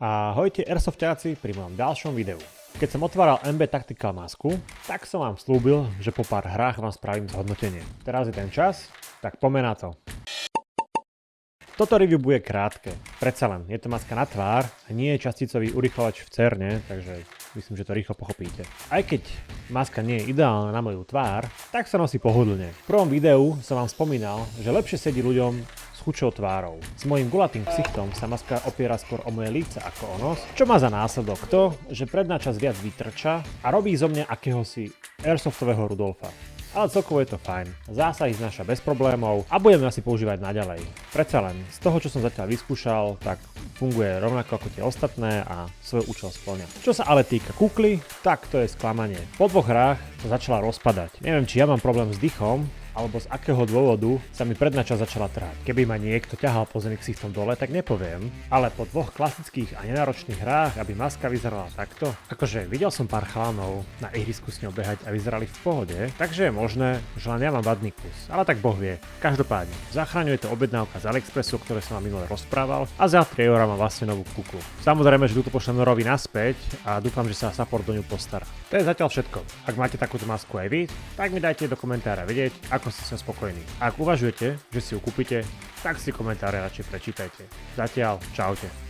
Ahojte Airsoftťáci pri mojom ďalšom videu. Keď som otváral MB Tactical masku, tak som vám slúbil, že po pár hrách vám spravím zhodnotenie. Teraz je ten čas, tak poďme na to. Toto review bude krátke. Predsa len, je to maska na tvár a nie je časticový urýchlovač v cerne, takže myslím, že to rýchlo pochopíte. Aj keď maska nie je ideálna na moju tvár, tak sa nosí pohodlne. V prvom videu som vám spomínal, že lepšie sedí ľuďom s chučou tvárou. S mojím gulatým ksichtom sa maska opiera skôr o moje líce ako o nos, čo má za následok to, že predná časť viac vytrča a robí zo mňa akéhosi airsoftového Rudolfa. Ale celkovo je to fajn. Zásahy znáša bez problémov a budem asi používať naďalej. Predsa len, z toho čo som zatiaľ vyskúšal, tak funguje rovnako ako tie ostatné a svoj účel spĺňa. Čo sa ale týka kukly, tak to je sklamanie. Po 2 hrách sa začala rozpadať. Neviem, či ja mám problém s dychom, alebo z akého dôvodu sa mi predná časť začala trhať. Keby ma niekto ťahal po zemi ksichtom dole, tak nepoviem, ale po 2 klasických a nenáročných hrách, aby maska vyzerala takto, akože videl som pár chalanov na ihrisku s ňou behať a vyzerali v pohode, takže je možné, že len ja mám vadný kus, ale tak Boh vie. Každopádne, zachraňuje to objednávka z AliExpressu, o ktorej som vám minule rozprával, a za 3 € mám vlastne novú kuklu. Samozrejme, že túto pošlem Norovi naspäť a dúfam, že sa support do ňu postará. To je zatiaľ všetko. Ak máte takúto masku aj vy, tak mi dajte do komentára vedieť, ako ste sa spokojní. A ak uvažujete, že si ju kúpite, tak si komentáre radšej prečítajte. Zatiaľ, čaute.